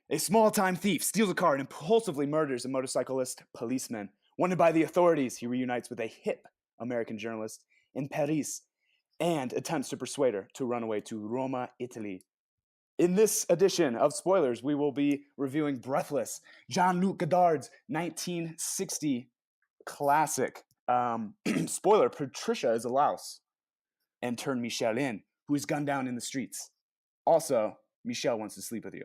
A small-time thief steals a car and impulsively murders a motorcyclist policeman. Wanted by the authorities, he reunites with a hip American journalist in Paris and attempts to persuade her to run away to Roma, Italy. In this edition of Spoilers, we will be reviewing Breathless, Jean-Luc Godard's 1960 classic. Spoiler, Patricia is a louse and turned Michel in, who is gunned down in the streets. Also, Michel wants to sleep with you.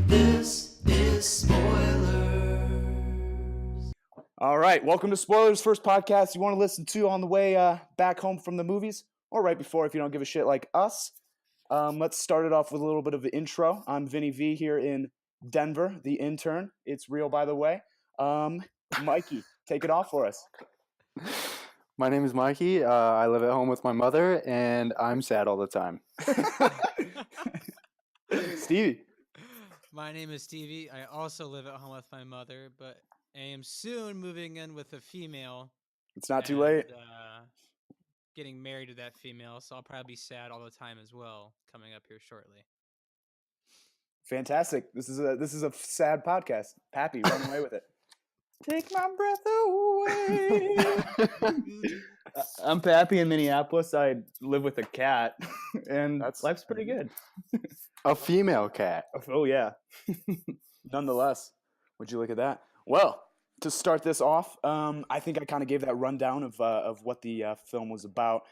This is Spoilers. All right, welcome to Spoilers, first podcast you want to listen to on the way back home from the movies, or right before if you don't give a shit like us. Let's start it off with a little bit of the intro. I'm Vinny V here in Denver, the intern. It's real, by the way. Mikey, take it off for us. My name is Mikey. I live at home with my mother, and I'm sad all the time. Stevie. My name is Stevie. I also live at home with my mother, but I am soon moving in with a female. It's not too late. Getting married to that female, so I'll probably be sad all the time as well, coming up here shortly. Fantastic. This is a sad podcast. Pappy, run away with it. Take my breath away. I'm Pappy in Minneapolis. I live with a cat, and life's pretty good. A female cat. Oh, yeah. Nonetheless, would you look at that? Well, to start this off, I think I kind of gave that rundown of what the film was about.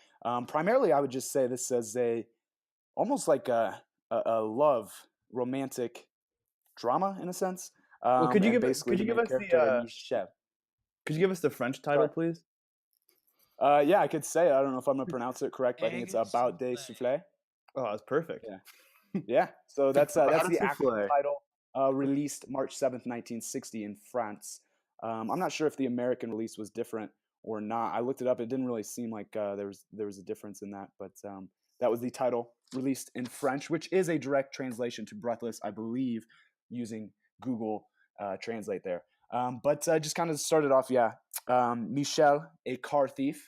Primarily, I would just say this as almost like a love romantic drama in a sense. Well, could you give us Could you give us the French title, please? Yeah, I could say it. I don't know if I'm gonna pronounce it correct, but I think it's About des Soufflés. Oh, that's perfect. Yeah. Yeah. So that's the actual Soufflé. title. Released March 7th, 1960 in France. I'm not sure if the American release was different or not. I looked it up. It didn't really seem like there was a difference in that, but that was the title, released in French, which is a direct translation to Breathless, I believe, using Google Translate there. But just kind of started off, Michel, a car thief,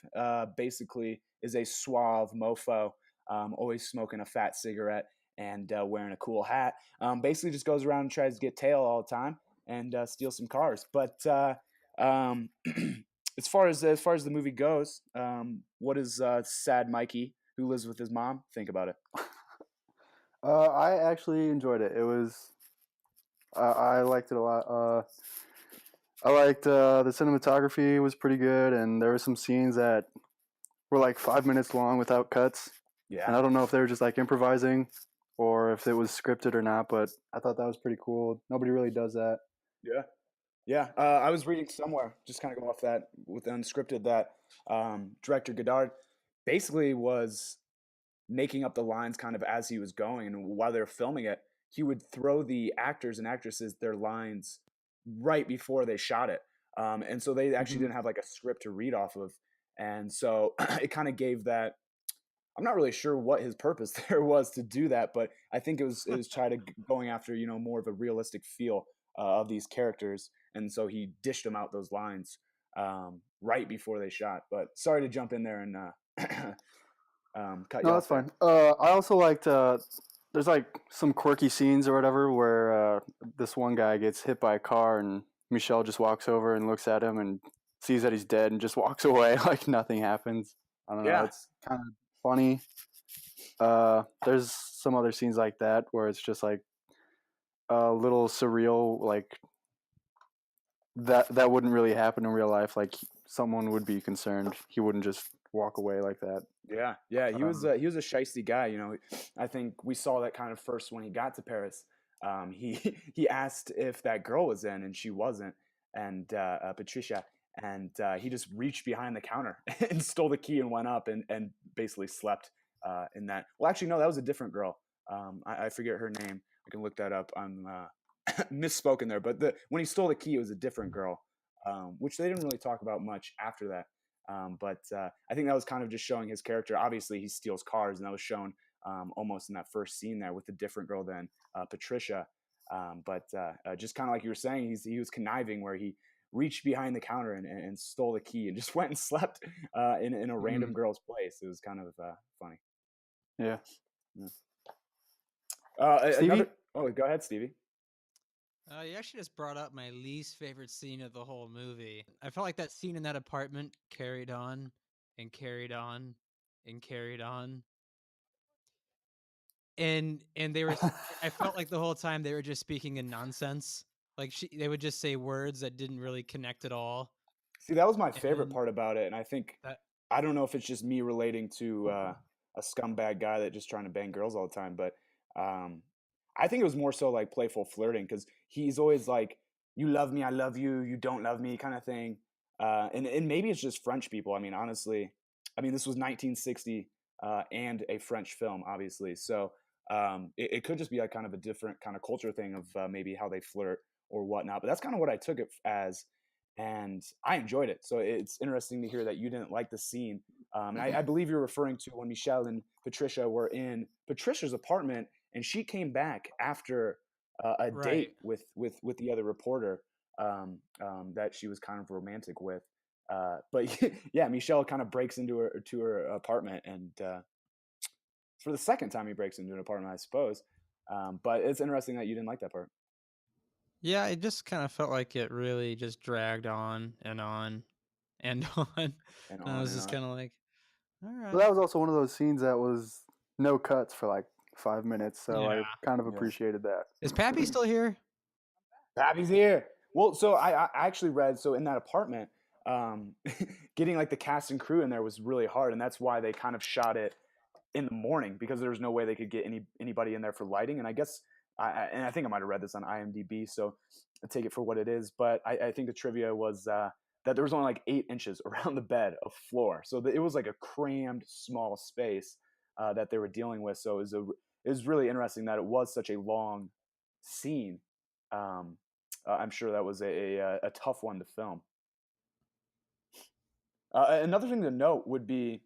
basically is a suave mofo, always smoking a fat cigarette and wearing a cool hat. Basically just goes around and tries to get tail all the time and steal some cars. But as far as the movie goes, what does sad Mikey, who lives with his mom, think about it? I actually enjoyed it. It was, I liked it a lot. I liked the cinematography was pretty good, and there were some scenes that were like 5 minutes long without cuts. Yeah. And I don't know if they were just like improvising or if it was scripted or not, but I thought that was pretty cool. Nobody really does that. Yeah. Yeah. I was reading somewhere, just kind of go off that with unscripted, that director Godard basically was making up the lines kind of as he was going. And while they were filming it, he would throw the actors and actresses their lines right before they shot it. And so they actually didn't have like a script to read off of. And so it kind of gave that. I'm not really sure what his purpose there was to do that, but I think it was going after, more of a realistic feel of these characters. And so he dished them out those lines right before they shot. But sorry to jump in there and cut you off. No, that's fine. I also liked, there's like some quirky scenes or whatever where this one guy gets hit by a car and Michel just walks over and looks at him and sees that he's dead and just walks away like nothing happens. I don't know. It's kind of funny. There's some other scenes like that where it's just like a little surreal, like that wouldn't really happen in real life. Like someone would be concerned. He wouldn't just walk away like that. Yeah. He was a shiesty guy. I think we saw that kind of first when he got to Paris. He asked if that girl was in, and she wasn't, and Patricia. And he just reached behind the counter and stole the key and went up and basically slept in that. Well, actually, no, that was a different girl. I forget her name. I can look that up. I'm misspoken there. But when he stole the key, it was a different girl, which they didn't really talk about much after that. But I think that was kind of just showing his character. Obviously, he steals cars, and that was shown almost in that first scene there with a different girl than Patricia. But just kind of like you were saying, he was conniving where he reached behind the counter and stole the key and just went and slept in a random girl's place. It was kind of funny. Yeah. Another. Oh, go ahead, Stevie. You actually just brought up my least favorite scene of the whole movie. I felt like that scene in that apartment carried on and carried on and carried on. And they were I felt like the whole time they were just speaking in nonsense. Like they would just say words that didn't really connect at all. See, that was my favorite part about it, and I think that I don't know if it's just me relating to a scumbag guy that just trying to bang girls all the time, but I think it was more so like playful flirting because he's always like, "You love me, I love you. You don't love me," kind of thing. And maybe it's just French people. I mean, honestly, I mean this was 1960 and a French film, obviously, so it could just be like kind of a different kind of culture thing of maybe how they flirt or whatnot. But that's kind of what I took it as, and I enjoyed it. So it's interesting to hear that you didn't like the scene. And I believe you're referring to when Michel and Patricia were in Patricia's apartment, and she came back after a date with the other reporter that she was kind of romantic with. But yeah, Michel kind of breaks into her apartment, and for the second time he breaks into an apartment, I suppose. But it's interesting that you didn't like that part. Yeah, it just kind of felt like it really just dragged on and on and on. And I was just kind of like, all right. But that was also one of those scenes that was no cuts for like 5 minutes, so I kind of appreciated that. Is Pappy still here? Pappy's here. Well, so I actually read, so in that apartment, getting like the cast and crew in there was really hard, and that's why they kind of shot it in the morning because there was no way they could get anybody in there for lighting. And I guess I think I might have read this on IMDb, so I take it for what it is. But I think the trivia was that there was only like 8 inches around the bed of floor, so it was like a crammed small space that they were dealing with. So it was really interesting that it was such a long scene. I'm sure that was a tough one to film. Another thing to note would be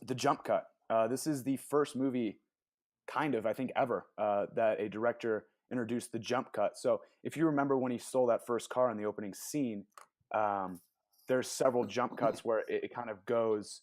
the jump cut. This is the first movie, kind of, I think, ever that a director introduced the jump cut. So if you remember when he stole that first car in the opening scene, there's several jump cuts where it kind of goes.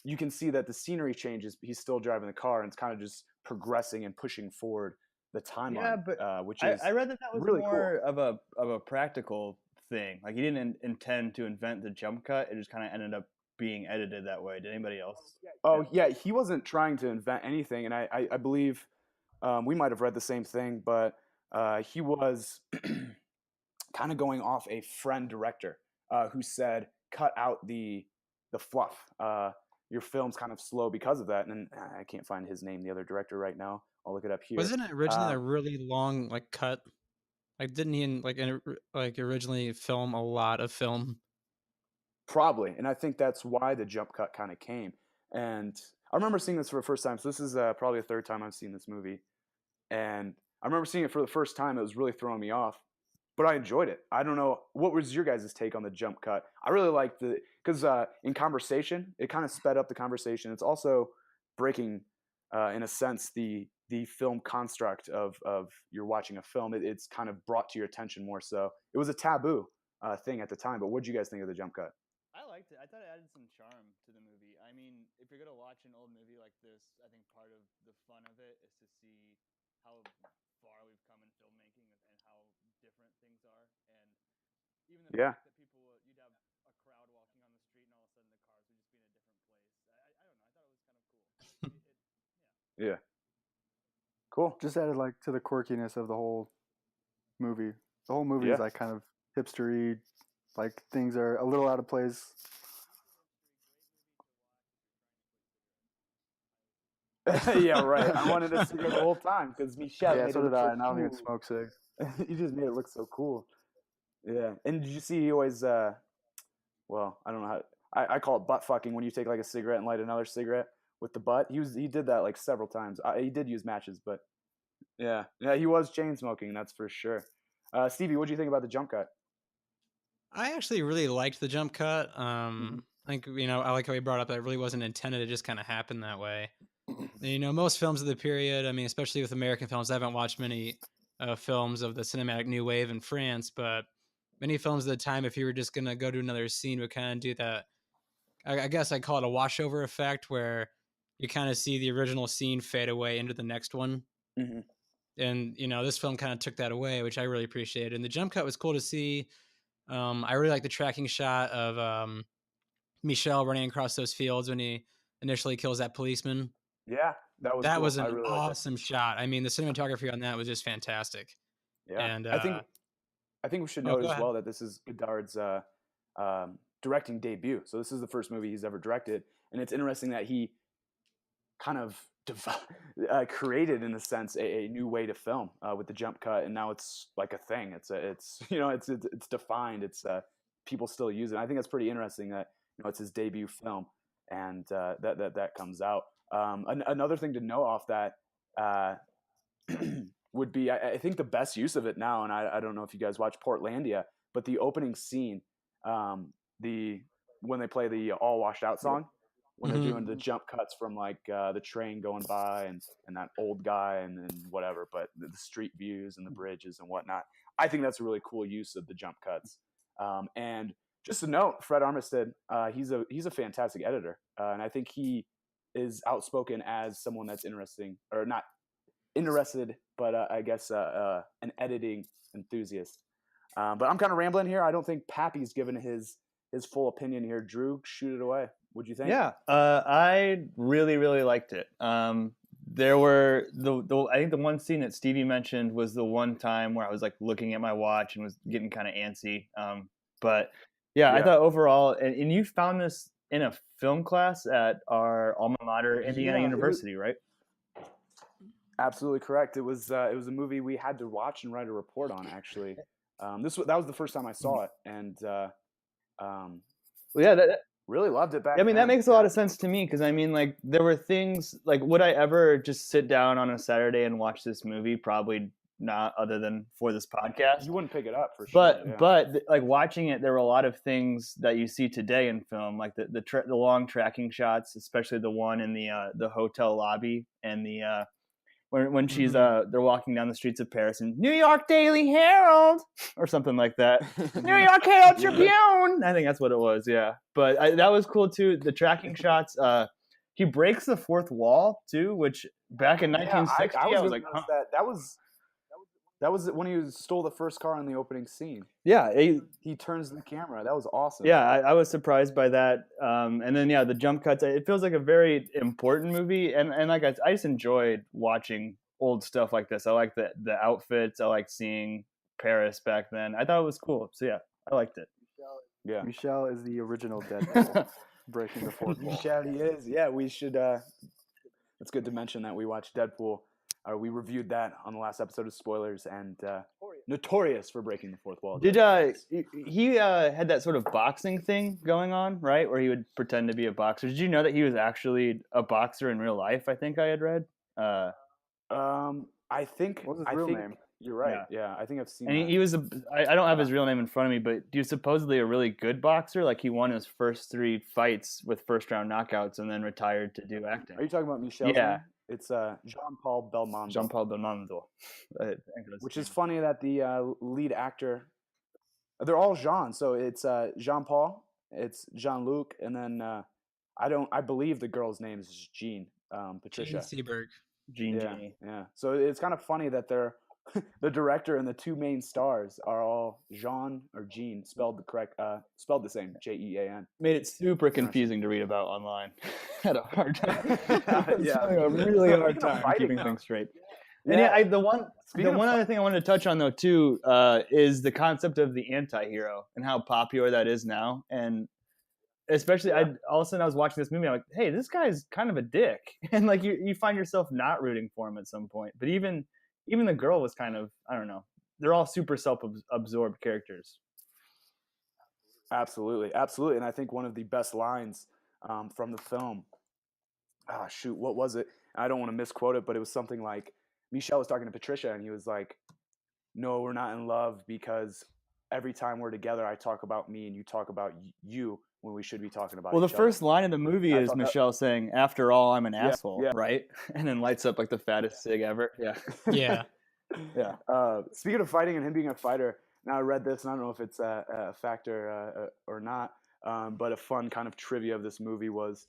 You can see that the scenery changes. He's still driving the car, and it's kind of just progressing and pushing forward the timeline. Yeah, but which is I read that was really more cool. of a practical thing. Like he didn't intend to invent the jump cut. It just kind of ended up being edited that way. Did anybody else? Oh yeah, he wasn't trying to invent anything, and I believe we might have read the same thing, but he was kind of going off a friend director who said, "Cut out the fluff. Your film's kind of slow because of that." And I can't find his name, the other director, right now. I'll look it up here. Wasn't it originally a really long like cut? Like, didn't he like originally film a lot of film? Probably, and I think that's why the jump cut kind of came. And I remember seeing this for the first time. So this is probably the third time I've seen this movie, and I remember seeing it for the first time. It was really throwing me off, but I enjoyed it. I don't know, what was your guys' take on the jump cut? I really liked because in conversation, it kind of sped up the conversation. It's also breaking, in a sense, the film construct of you're watching a film. It's kind of brought to your attention more so. It was a taboo thing at the time, but what did you guys think of the jump cut? I liked it. I thought it added some charm to the movie. I mean, if you're going to watch an old movie like this, I think part of the fun of it is to see how far we've come in filmmaking and how different things are. And even the fact that people, you'd have a crowd walking on the street and all of a sudden the cars would just be in a different place. I don't know. I thought it was kind of cool. Yeah. Cool. Just added like to the quirkiness of the whole movie. The whole movie is like kind of hipstery. Like things are a little out of place. Yeah, right. I wanted to cigarette the whole time because Michel. Yeah, made so it did I. so And I don't cool. even smoke cigs. You just made it look so cool. Yeah. And did you see he always? Well, I don't know how. I call it butt fucking when you take like a cigarette and light another cigarette with the butt. He did that like several times. He did use matches, but yeah, he was chain smoking. That's for sure. Stevie, what do you think about the jump cut? I actually really liked the jump cut. I think, I like how he brought up that it really wasn't intended. It just kind of happened that way. Most films of the period, I mean, especially with American films, I haven't watched many films of the cinematic new wave in France, but many films at the time, if you were just gonna go to another scene, would kind of do that. I guess I call it a washover effect, where you kind of see the original scene fade away into the next one. Mhm. And this film kind of took that away, which I really appreciated. And the jump cut was cool to see. I really like the tracking shot of Michel running across those fields when he initially kills that policeman. Yeah, that was That cool. was I an really liked that. awesome shot. I mean, the cinematography on that was just fantastic. Yeah, And I think we should oh, note go as ahead. well that this is Godard's directing debut. So this is the first movie he's ever directed, and it's interesting that he kind of created, in a sense, a new way to film with the jump cut, and now it's like a thing. It's it's defined. It's people still use it. I think that's pretty interesting that it's his debut film, and that comes out. Another thing to know off that. Would be I think the best use of it now, and I don't know if you guys watch Portlandia, but the opening scene, the when they play the All Washed Out song, when they're doing the jump cuts from like the train going by and that old guy and whatever, but the street views and the bridges and whatnot. I think that's a really cool use of the jump cuts. And just a note, Fred Armistead, he's a fantastic editor, and I think he is outspoken as someone that's interesting or not interested, but I guess an editing enthusiast. But I'm kind of rambling here. I don't think Pappy's given his full opinion here. Drew, shoot it away. What'd you think? Yeah, I really, really liked it. There were I think the one scene that Stevie mentioned was the one time where I was like looking at my watch and was getting kind of antsy. But yeah, I thought overall, and you found this in a film class at our alma mater, Indiana University, right? Absolutely correct. It was a movie we had to watch and write a report on. Actually, that was the first time I saw it, and yeah, really loved it back. I mean, then. that makes a lot of sense to me because I mean, like, there were things like, would I ever just sit down on a Saturday and watch this movie? Probably not, other than for this podcast. You wouldn't pick it up for sure. But like watching it, there were a lot of things that you see today in film, like the long tracking shots, especially the one in the hotel lobby and the when she's they're walking down the streets of Paris and New York Daily Herald or something like that. New York Herald Tribune. I think that's what it was. Yeah, but that was cool too. The tracking shots. He breaks the fourth wall too, which back in 1960, I was like, huh. That was when he stole the first car in the opening scene. Yeah, he turns the camera. That was awesome. Yeah, I was surprised by that. And then the jump cuts. It feels like a very important movie, and like I just enjoyed watching old stuff like this. I like the outfits. I like seeing Paris back then. I thought it was cool. So yeah, I liked it. Yeah, Michel is the original Deadpool, breaking the fourth wall. Michel, he is. Yeah, we should. It's good to mention that we watched Deadpool. We reviewed that on the last episode of Spoilers, and notorious for breaking the fourth wall. Did he had that sort of boxing thing going on, right? Where he would pretend to be a boxer. Did you know that he was actually a boxer in real life? I think I had read. I think. What was his real name? You're right. Yeah, I think I've seen. And he was I don't have his real name in front of me, but he was supposedly a really good boxer. Like he won his first 3 fights with first round knockouts, and then retired to do acting. Are you talking about Michel? Yeah. It's Jean-Paul Belmondo. Jean-Paul Belmondo. Which is funny that the lead actor, they're all Jean. So it's Jean-Paul, it's Jean-Luc, and then I believe the girl's name is Jean, Patricia. Jean Seberg. Jean. Yeah. So it's kind of funny that they're the director and the 2 main stars are all Jean or Jean, spelled the same, Jean. Made it super confusing to read about online. Had a hard time. Yeah, a really hard time keeping things straight. Yeah. And the one other thing I wanted to touch on though too is the concept of the anti-hero and how popular that is now. And especially, all of a sudden I was watching this movie, I'm like, hey, this guy's kind of a dick, and like you find yourself not rooting for him at some point. But even the girl was kind of, I don't know. They're all super self-absorbed characters. Absolutely, and I think one of the best lines from the film. What was it? I don't want to misquote it, but it was something like Michel was talking to Patricia, and he was like, "No, we're not in love because every time we're together, I talk about me and you talk about you when we should be talking about." Well, the each first other. line of the movie is Michel saying, "After all, I'm an asshole," yeah. right? And then lights up like the fattest cig ever. Yeah. Yeah. Yeah. Speaking of fighting and him being a fighter, Now I read this, and I don't know if it's a factor or not, but a fun kind of trivia of this movie was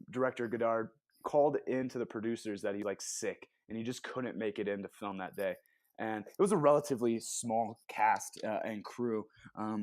director Godard called into the producers that he like sick and he just couldn't make it in to film that day. And it was a relatively small cast and crew,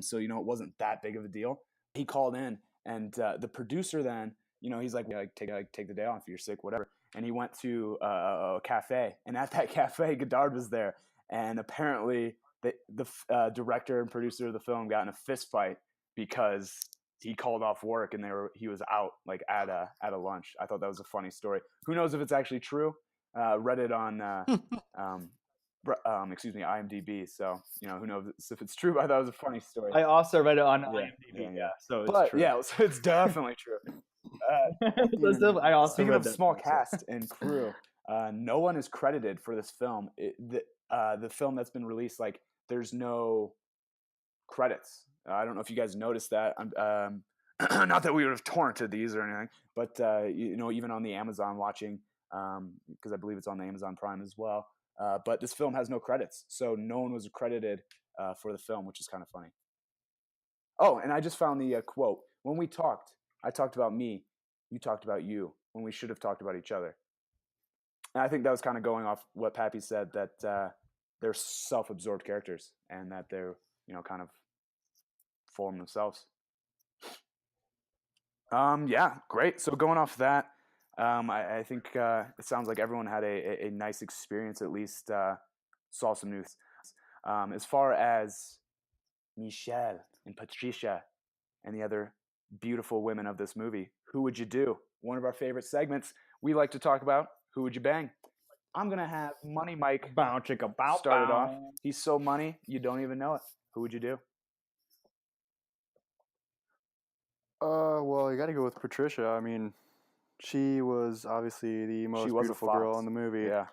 so it wasn't that big of a deal. He called in, and the producer then, he's like, yeah, take the day off. You're sick, whatever. And he went to a cafe, and at that cafe, Godard was there, and apparently the director and producer of the film got in a fist fight because he called off work and he was out like at a lunch. I thought that was a funny story. Who knows if it's actually true? Read it on IMDb. So who knows if it's true? But I thought it was a funny story. I also read it on IMDb. Yeah, so it's true. Yeah, so it's definitely true. I also speaking read of that small too, cast and crew, no one is credited for this film. The film that's been released, like there's no credits. I don't know if you guys noticed that. Not that we would have torrented these or anything, but even on the Amazon watching, because I believe it's on the Amazon Prime as well. But this film has no credits, so no one was credited for the film, which is kind of funny. Oh, and I just found the quote. When we talked, I talked about me, you talked about you, when we should have talked about each other. And I think that was kind of going off what Pappy said, that they're self-absorbed characters and that they're, kind of full of themselves. Yeah, great. So going off that, I think it sounds like everyone had a nice experience, at least saw some news. As far as Michel and Patricia and the other beautiful women of this movie, who would you do? One of our favorite segments we like to talk about, who would you bang? I'm going to have Money Mike started off. He's so money, you don't even know it. Who would you do? Well, you got to go with Patricia. I mean, she was obviously the most beautiful girl in the movie. Yeah.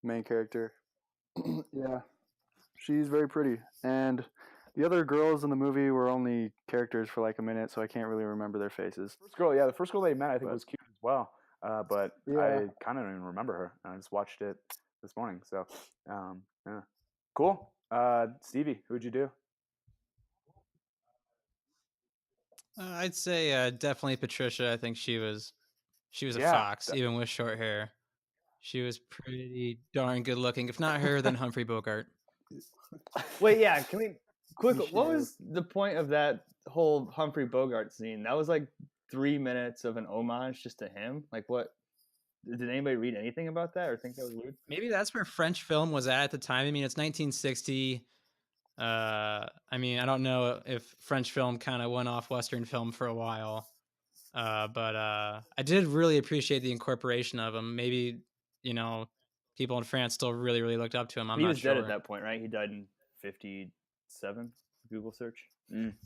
Main character. Yeah. She's very pretty. And the other girls in the movie were only characters for like a minute, so I can't really remember their faces. The first girl they met, I think, was cute as well. But I kind of don't even remember her. I just watched it this morning. So, yeah. Cool. Stevie, who'd you do? I'd say definitely Patricia. I think she was a fox, even with short hair. She was pretty darn good looking. If not her, then Humphrey Bogart. Wait, yeah. Can we quick? What was the point of that whole Humphrey Bogart scene? That was like 3 minutes of an homage just to him. Like, what? Did anybody read anything about that or think that was weird? Maybe that's where French film was at the time. I mean, it's 1960. I mean, I don't know if French film kind of went off Western film for a while, but I did really appreciate the incorporation of him. Maybe people in France still really, really looked up to him. I'm he not was sure. dead at that point, right? He died in 57. Google search.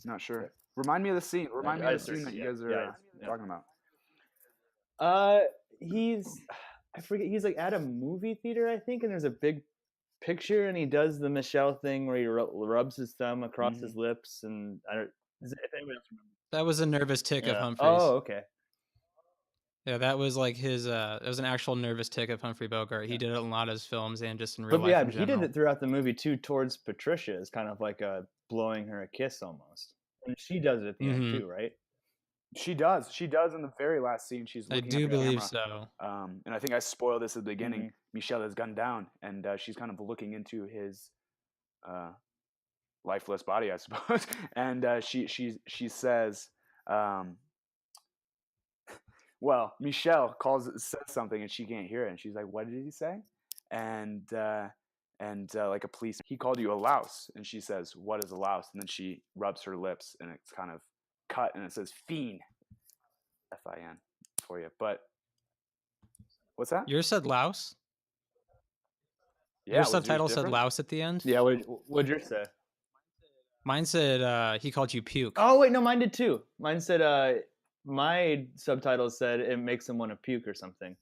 Not sure. Okay. Remind me of the scene. Remind me of the scene that you guys are talking about. I forget. He's like at a movie theater, I think, and there's a big picture, and he does the Michel thing where he rubs his thumb across his lips, and I don't. If anybody else remembers, that was a nervous tick of Humphrey's. Oh, okay. Yeah, that was like his. It was an actual nervous tick of Humphrey Bogart. He did it in a lot of his films and just in real life. Yeah, in he did it throughout the movie too. Towards Patricia, is kind of like blowing her a kiss almost, and she does it at the end too, right? She does. She does in the very last scene. She's looking I do at the believe camera. so. And I think I spoiled this at the beginning. Michel has gunned down, and she's kind of looking into his lifeless body, I suppose. And she says, well, Michel says something, and she can't hear it, and she's like, "What did he say?" And like a police, he called you a louse, and she says, "What is a louse?" And then she rubs her lips, and it's kind of cut, and it says fiend, F-I-N for you. But what's that? Yours said louse? Yeah, your subtitle said louse at the end? Yeah, what'd yours say? Mine said he called you puke. Oh wait, no, mine did too. Mine said my subtitle said it makes him want to puke or something,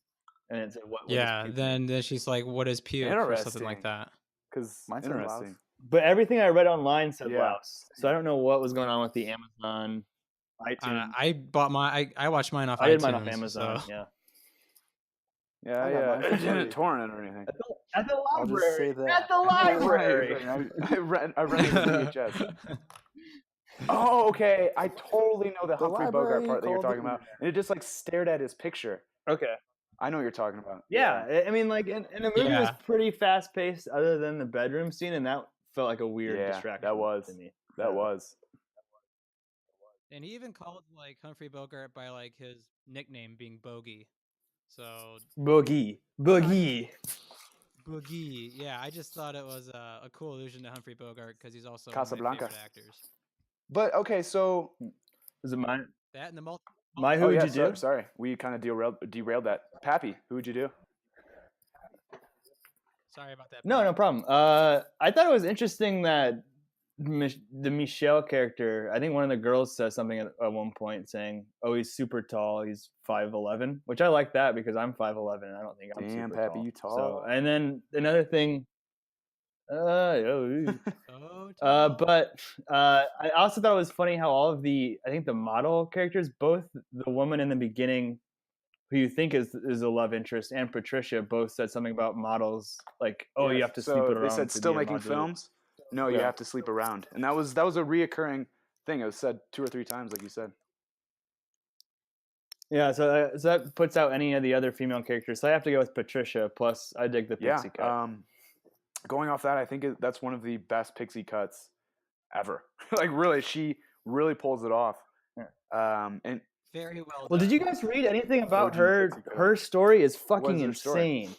and it said what? Yeah, then she's like, "What is puke?" or something like that. Because mine's interesting. But everything I read online said louse, so I don't know what was going on with the Amazon, iTunes. I bought I watched mine off. I did mine off Amazon. So. Yeah. I didn't torrent it or anything. At the I'll just say library. that. At the library. Right. I rented the VHS. Oh, okay. I totally know the Humphrey Bogart library part that you're called the talking about. And it just like stared at his picture. Okay. I know what you're talking about. Yeah, I mean, like, and the movie was Yeah. pretty fast paced, other than the bedroom scene, and that felt like a weird Yeah, distraction. that was. to me. That was. And he even called like Humphrey Bogart by like his nickname being Bogey. So Boogie. Boogie, yeah, I just thought it was a cool allusion to Humphrey Bogart because he's also Casablanca. one of my favorite actors. But okay, so Is it mine? That and the multi. My who oh would yeah, you do? sorry. We kind of derailed that. Pappy, who would you do? Sorry about that. No, Pat. no problem. I thought it was interesting that the Michel character, I think one of the girls says something at one point saying, "Oh, he's super tall. He's 5'11", which I like that because I'm 5'11", and I don't think I'm Damn, super Pappy, tall. you tall. So, and then another thing. Oh, But I also thought it was funny how all of the model characters, both the woman in the beginning, who you think is a love interest, and Patricia, both said something about models, like, oh, Yeah, you have to so sleep around. they said to still be a making model. films. No, you Yeah. have to sleep around, and that was a reoccurring thing. It was said 2 or 3 times, like you said. Yeah, so that puts out any of the other female characters. So I have to go with Patricia. Plus, I dig the Yeah. pixie cut. Going off that, I think that's one of the best pixie cuts ever. Like really, she really pulls it off. And very well done. Well, did you guys read anything about OG her? pixie cut. Her story is fucking her story? insane.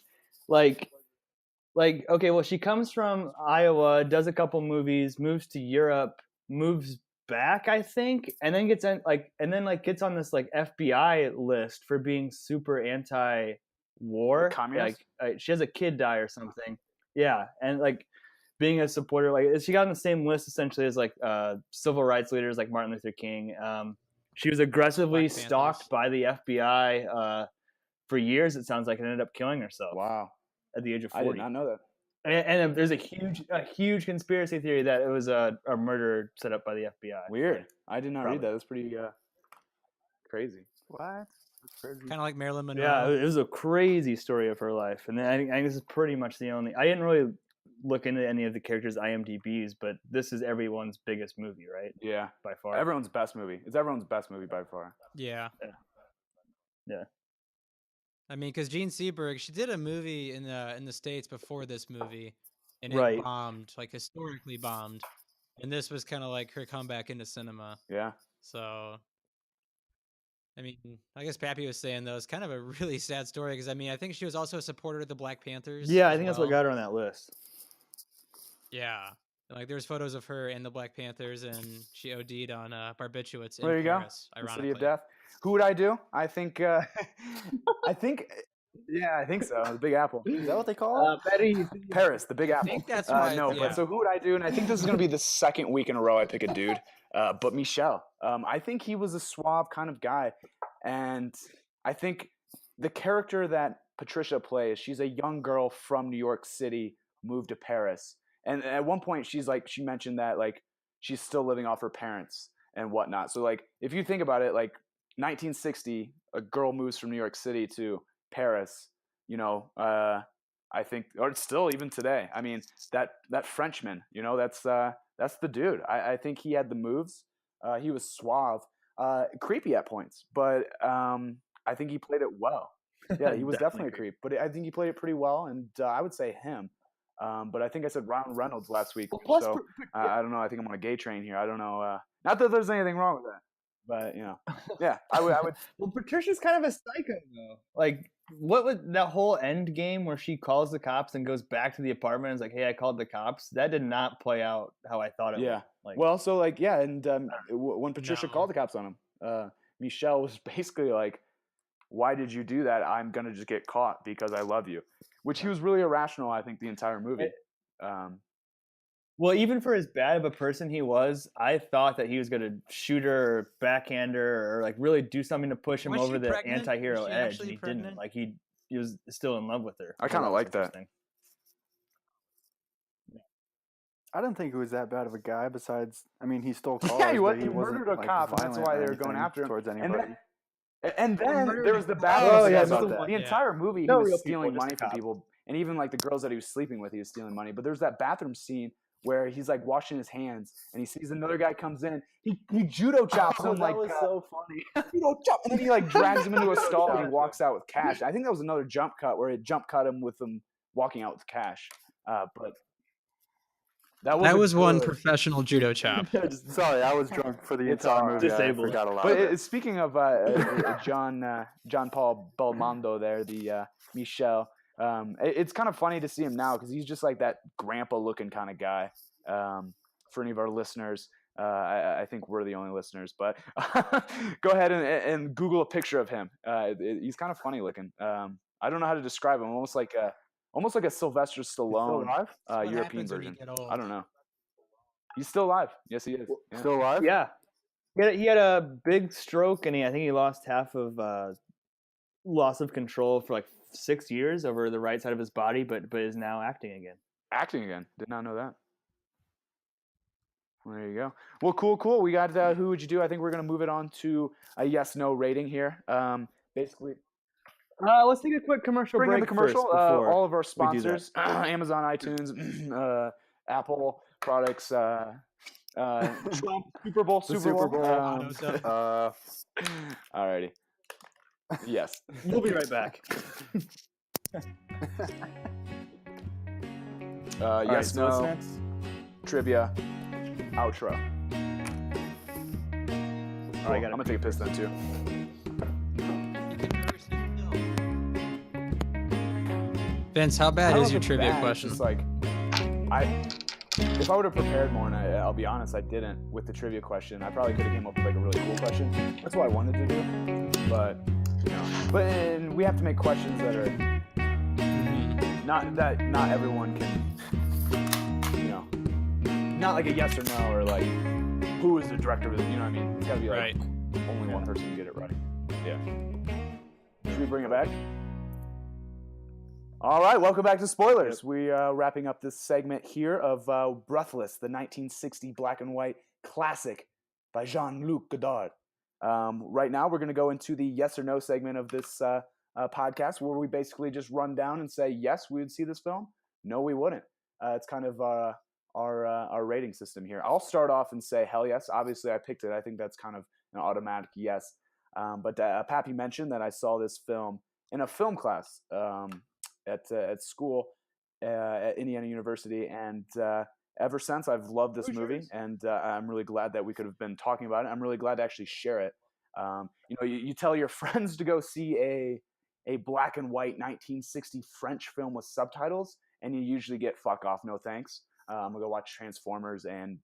Like, okay, well, she comes from Iowa, does a couple movies, moves to Europe, moves back, I think, and then gets gets on this like FBI list for being super anti-war. Communist? Like, she has a kid die or something. Yeah, and like being a supporter, like she got on the same list essentially as like civil rights leaders like Martin Luther King. She was aggressively Black Panthers. stalked by the FBI for years. It sounds like, and ended up killing herself. Wow, at the age of 40. I did not know that. And there's a huge conspiracy theory that it was a murder set up by the FBI. Weird. I did not Probably. read that. That's pretty crazy. What? That's crazy. Kind of like Marilyn Monroe. Yeah, it was a crazy story of her life. And then I think this is pretty much the only. I didn't really look into any of the characters' IMDb's, but this is everyone's biggest movie, right? Yeah, by far. Everyone's best movie. It's everyone's best movie by far. Yeah. Yeah. I mean, because Gene Seberg, she did a movie in the States before this movie, and it Right. bombed, like historically bombed. And this was kind of like her comeback into cinema. Yeah. So, I mean, I guess Pappy was saying though, it's kind of a really sad story because I mean, I think she was also a supporter of the Black Panthers. Yeah, I as think that's what well. got her on that list. Yeah. Like there's photos of her and the Black Panthers, and she OD'd on barbiturates in There you Paris, go. The ironically. city of death. Who would I do? I think. Yeah, I think so. The Big Apple. Is that what they call it? Paris, the Big Apple. I think that's right. No, but so who would I do? And I think this is going to be the second week in a row I pick a dude. But Michel. I think he was a suave kind of guy, and I think the character that Patricia plays, she's a young girl from New York City, moved to Paris, and at one point she mentioned that like she's still living off her parents and whatnot. So like if you think about it, like 1960, a girl moves from New York City to Paris. You know, I think, or still even today. I mean, that Frenchman. You know, that's the dude. I think he had the moves. He was suave, creepy at points, but I think he played it well. Yeah, he was definitely a creep, but I think he played it pretty well, and I would say him. But I think I said Ryan Reynolds last week, so I don't know. I think I'm on a gay train here. I don't know. Not that there's anything wrong with that, but you know, yeah, I would. Well, Patricia's kind of a psycho though. Like, what was that whole end game where she calls the cops and goes back to the apartment and is like, "Hey, I called the cops." That did not play out how I thought it would. Like, well, so like, yeah, and when Patricia called the cops on him, Michel was basically like, "Why did you do that? I'm gonna just get caught because I love you," which he was really irrational. I think the entire movie. Well, even for as bad of a person he was, I thought that he was going to shoot her or backhand her or like really do something to push him Was over she the pregnant? anti-hero Was she edge. actually And he pregnant? didn't. Like he was still in love with her. I kind of So like that. interesting. I didn't think he was that bad of a guy. Besides, I mean, he stole cars. Yeah, he was. but He wasn't, murdered a like, cop, and that's violent why or they were going anything after him. towards And anybody. then there was the bad Oh, thing yeah, about about that. that. The entire movie, No he was real stealing people, just money a from cop. people. and even like the girls that he was sleeping with, he was stealing money. But there's that bathroom scene where he's like washing his hands, and he sees another guy comes in. He judo chops him that was so funny. judo chop, and then he like drags him into a stall, and he walks out with cash. I think that was another jump cut where it jump cut him with him walking out with cash. But that was one professional judo chop. Sorry, I was drunk for the entire movie. Disabled. I forgot a lot. But speaking of John Paul Belmondo there, the Michel, it's kind of funny to see him now because he's just like that grandpa looking kind of guy. For any of our listeners, I think we're the only listeners, but go ahead and Google a picture of him. He's kind of funny looking. I don't know how to describe him. Almost like a Sylvester Stallone European version. I don't know. He's still alive. Yes, he is. Yeah. Still alive? Yeah. He had a big stroke, and I think he lost half of loss of control for like 6 years over the right side of his body, but is now acting again. Acting again. Did not know that. There you go. Well, cool. We got Who Would You Do? I think we're going to move it on to a yes/no rating here. Basically, let's take a quick commercial bring break in the commercial. first before All of our we do sponsors, Amazon, iTunes, Apple products, Trump, Super Bowl. Alrighty. Yes. We'll be right back. Yes, Right, so what's no, next? trivia, outro. All right, I'm gonna take a piss then too. Vince, how I bad don't is know your if it's trivia bad, question? It's just like if I would have prepared more, and I'll be honest, I didn't with the trivia question. I probably could have came up with like a really cool question. That's what I wanted to do, but and we have to make questions that are not everyone can, not like a yes or no or like who is the director of it. You know what I mean? It's gotta be like Right. only one person can get it right. Yeah. Should we bring it back? All right, welcome back to Spoilers. We are wrapping up this segment here of Breathless, the 1960 black and white classic by Jean-Luc Godard. Right now, we're going to go into the yes or no segment of this podcast, where we basically just run down and say, yes, we would see this film. No, we wouldn't. It's kind of our rating system here. I'll start off and say, hell yes. Obviously, I picked it. I think that's kind of an automatic yes. But Pappy mentioned that I saw this film in a film class at school at Indiana University, and ever since I've loved this movie, and I'm really glad that we could have been talking about it. I'm really glad to actually share it. You tell your friends to go see a black and white 1960 French film with subtitles, and you usually get fuck off, no thanks. I'm gonna go watch Transformers and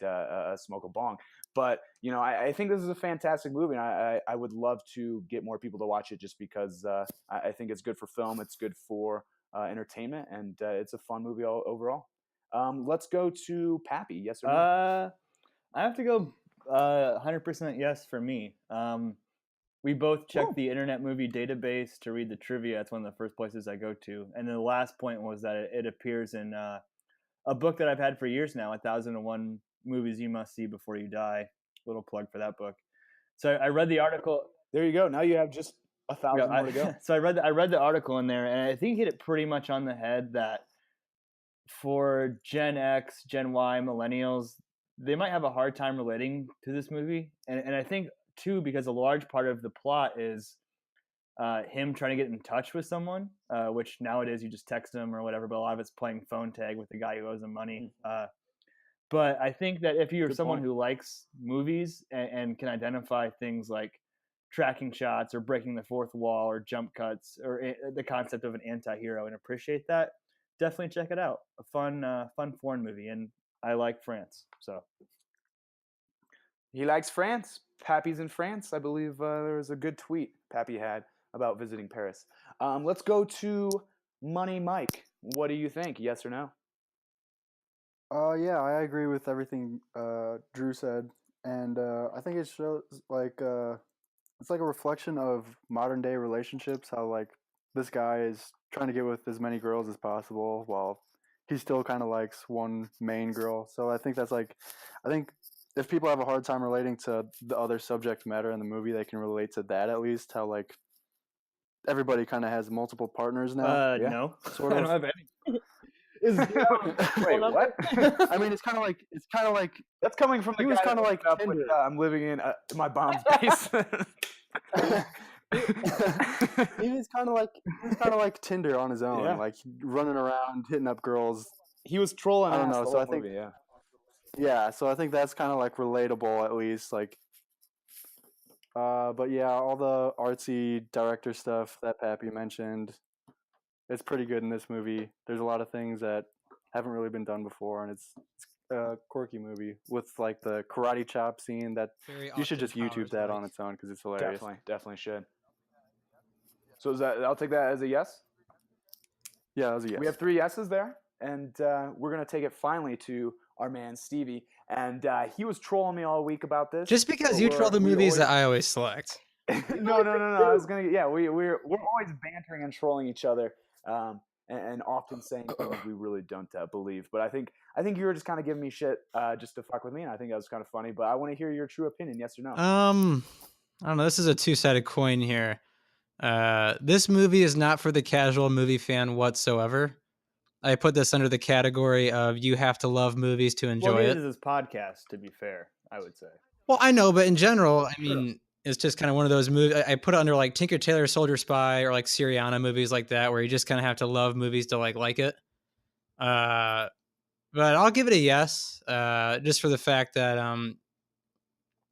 smoke a bong. But I think this is a fantastic movie, and I would love to get more people to watch it, just because I think it's good for film, it's good for entertainment, and it's a fun movie overall. Let's go to Pappy. Yes or no? I have to go 100% yes for me. We both checked the Internet Movie Database to read the trivia. It's one of the first places I go to. And then the last point was that it appears in a book that I've had for years now, 1001 Movies You Must See Before You Die. Little plug for that book. So I read the article. There you go. Now you have just 1,000 more to go. So I read the article in there, and I think hit it pretty much on the head that for Gen X, Gen Y, millennials, they might have a hard time relating to this movie. And I think, too, because a large part of the plot is him trying to get in touch with someone, which nowadays you just text them or whatever, but a lot of it's playing phone tag with the guy who owes him money. But I think that if you're someone who likes movies and can identify things like tracking shots or breaking the fourth wall or jump cuts or the concept of an anti-hero and appreciate that, definitely check it out. A fun foreign movie, and I like France. So he likes France. Pappy's in France. I believe there was a good tweet Pappy had about visiting Paris. Let's go to Money Mike. What do you think? Yes or no? Yeah, I agree with everything Drew said, and I think it shows like it's like a reflection of modern day relationships. How like this guy is trying to get with as many girls as possible, while he still kind of likes one main girl. So I think that's like, I think if people have a hard time relating to the other subject matter in the movie, they can relate to that at least. How like everybody kind of has multiple partners now. Yeah. No, Sort I of. don't have any. Is Wait, what? I mean, it's kind of like That's coming from the He was guy kinda that like opened up with, Tinder. I'm living in my mom's basement. he was kind of like Tinder on his own, Yeah. like running around hitting up girls. He was trolling I don't ass know, the so whole I think- movie, yeah. Yeah, so I think that's kind of like relatable at least. Like, but yeah, all the artsy director stuff that Pappy mentioned, it's pretty good in this movie. There's a lot of things that haven't really been done before, and it's a quirky movie with like the karate chop scene that Very you should just Austin YouTube that Powers-like. on its own because it's hilarious. Definitely should. So is that, I'll take that as a yes. Yeah, that was a yes. We have 3 yeses there, and we're going to take it finally to our man Stevie. And he was trolling me all week about this. Just because but you troll the we movies always- that I always select. no. I was gonna. Yeah, we're always bantering and trolling each other, and often saying things we really don't believe. But I think you were just kind of giving me shit just to fuck with me, and I think that was kind of funny. But I want to hear your true opinion. Yes or no? I don't know. This is a two-sided coin here. This movie is not for the casual movie fan whatsoever. I put this under the category of you have to love movies to enjoy well, it. it is this podcast, to be fair, I would say. Well, I know, but in general, I mean, it's just kind of one of those movies. I put it under like Tinker Tailor Soldier Spy or like Syriana movies like that, where you just kind of have to love movies to like it. But I'll give it a yes, just for the fact that I mean,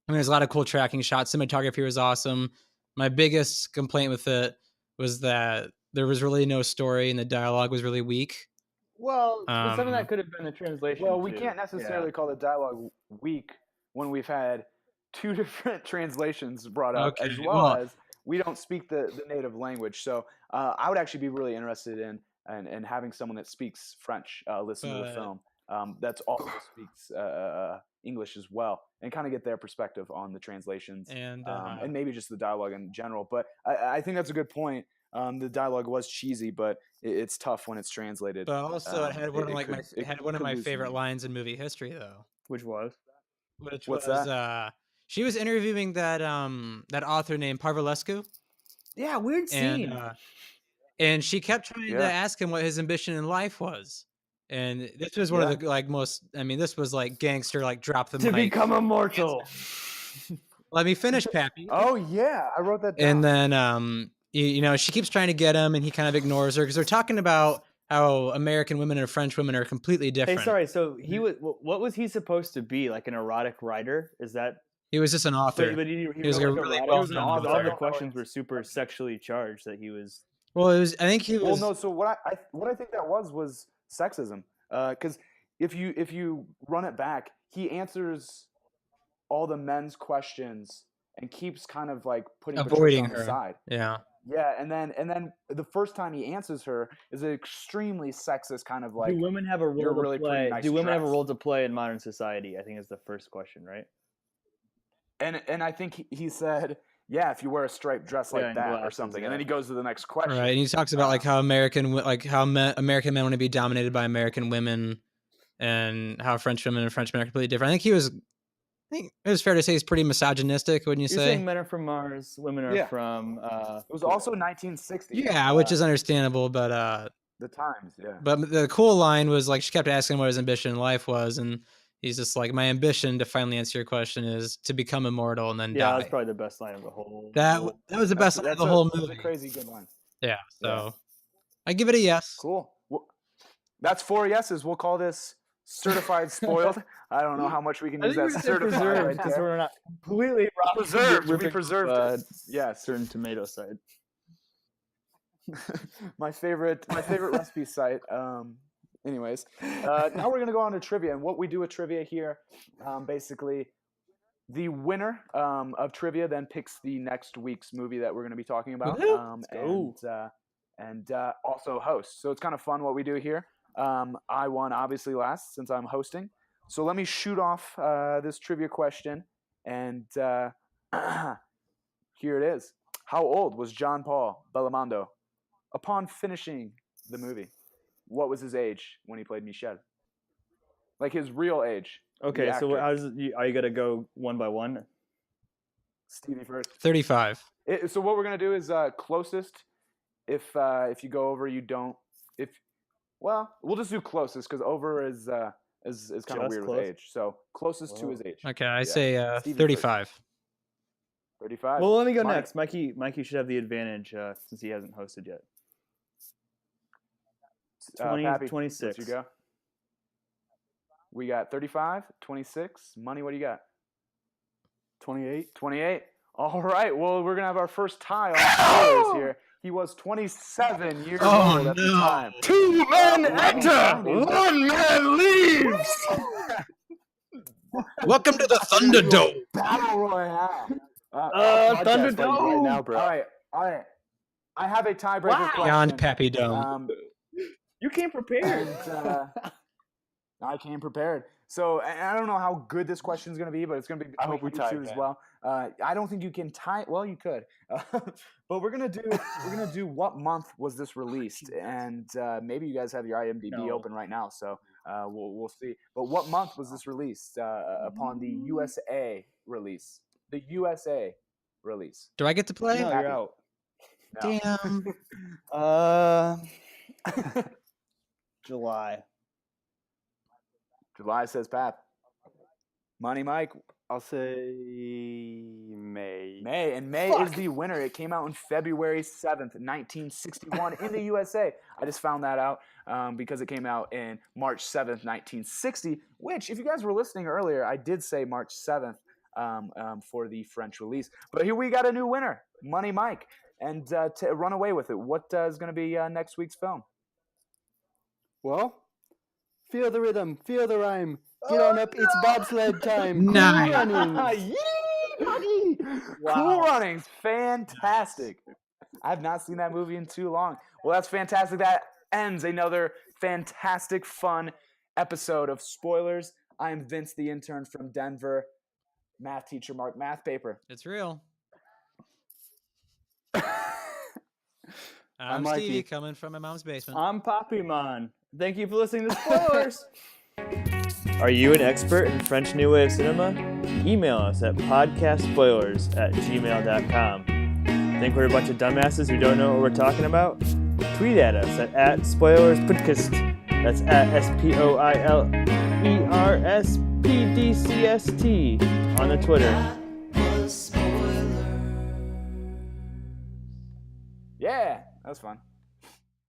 there's a lot of cool tracking shots. Cinematography was awesome. My biggest complaint with it was that there was really no story and the dialogue was really weak. Well, but some of Um, that could have been the translation. Well, we too. can't necessarily call the dialogue weak when we've had 2 different translations brought up, Okay, as well well- as we don't speak the native language. So I would actually be really interested in having someone that speaks French listen to the But- film that's also speaks English as well, and kind of get their perspective on the translations And maybe just the dialogue in general. But I think that's a good point. The dialogue was cheesy, but it's tough when it's translated. But also, it had one of it like could- my it had one of could my lose favorite meaning. lines in movie history, though, Which was? which What's was that? she was interviewing that author named Parvulescu, Yeah, weird scene. and she kept trying to Yeah. ask him what his ambition in life was, and this was one of the like most. I mean, this was like gangster, like drop the to mic. become immortal. Let me finish, Pappy. Oh yeah, I wrote that down. And then you know, she keeps trying to get him, and he kind of ignores her because they're talking about how American women and French women are completely different. Hey, sorry. So he was. What was he supposed to be? Like an erotic writer? Is that? He was just an author. But he was wrote a like really erotic- well-known all author. the questions were super sexually charged. That he was. Well, it was. I think he Well, was. no. So what I think that was sexism. Because if you run it back, he answers all the men's questions and keeps kind of like putting Avoiding Patricia on the her. side. Yeah. Yeah, and then the first time he answers her is an extremely sexist kind of like. Do women have a role you're to really pretty play? nice Do women have a dress. role to play in modern society? I think is the first question, right? And I think he said, yeah, if you wear a striped dress like Yeah, and that or glasses, something, yeah. and then he goes to the next question. Right, and he talks about like how American American men want to be dominated by American women, and how French women and French men are completely different. I think it was fair to say he's pretty misogynistic, wouldn't you You're say? saying men are from Mars, women are Yeah. from. It was also 1960. Yeah, which is understandable, but the times. Yeah. But the cool line was like she kept asking him what his ambition in life was, and he's just like, "My ambition, to finally answer your question, is to become immortal and then Yeah, die." that's probably the best line of the whole. That was the best line of the whole That's movie. a crazy good line. Yeah, so Yeah. I give it a yes. Cool. Well, that's 4 yeses. We'll call this certified spoiled. I don't know how much we can use that certified preserved right because there. we're not completely Preserved. We ripping preserved up, it. Yes. certain tomato side. my favorite recipe site. Anyways, now we're gonna go on to trivia, and what we do with trivia here, basically, the winner of trivia then picks the next week's movie that we're gonna be talking about, and also hosts. So it's kind of fun what we do here. I won obviously last since I'm hosting. So let me shoot off this trivia question, and here it is. How old was John Paul Belmondo upon finishing the movie? What was his age when he played Michel? Like his real age. Okay, the so actor. are you gonna go one by one? Stevie first. 35. So what we're gonna do is closest If you go over, you don't. Well, we'll just do closest because over is kind of Just weird close? with age. So closest to Whoa. his age. Okay, I Yeah. say Stevie first. 35. 35. Well, let me go Mike. next. Mikey should have the advantage since he hasn't hosted yet. Pappy, 26. let's you go. We got 35, 26. Money, what do you got? 28. 28. All right. Well, we're going to have our first tie on spoilers here. He was 27 years old at the time. 2 men enter, one man leaves. Welcome to the Thunderdome. Battle Royale. Podcast Thunderdome fight right now, bro. All right. I have a tiebreaker question. Beyond Pappy Dome. You came prepared. I came prepared. So I don't know how good this question is going to be, but it's going to be I hope we tie two it, as man. well. I don't think you can tie. Well, you could, but we're gonna do what month was this released, and maybe you guys have your IMDb open right now, so we'll see. But what month was this released upon the USA release? The USA release. Do I get to play? No, you're out. No. Damn. July. July says Pap. Money, Mike. I'll say May. May, and May is the winner. It came out on February 7th, 1961 in the USA. I just found that out because it came out in March 7th, 1960, which, if you guys were listening earlier, I did say March 7th for the French release. But here we got a new winner, Money Mike. And to run away with it, what is going to be next week's film? Well, feel the rhythm, feel the rhyme. Get on up, it's bobsled time. Nice. Cool Runnings. Yee, buddy! Cool Runnings, fantastic. I have not seen that movie in too long. Well, that's fantastic. That ends another fantastic, fun episode of Spoilers. I am Vince, the intern from Denver. Math teacher, Mark, math paper. It's real. I'm I'm Mikey. Stevie, coming from my mom's basement. I'm Poppymon. Thank you for listening to Spoilers. Are you an expert in French New Wave cinema? Email us at podcastspoilers@gmail.com. Think we're a bunch of dumbasses who don't know what we're talking about? Tweet at us at @spoilerspodcast. That's at SPOILERSPDCST on the Twitter. Was spoiler. Yeah, that was fun.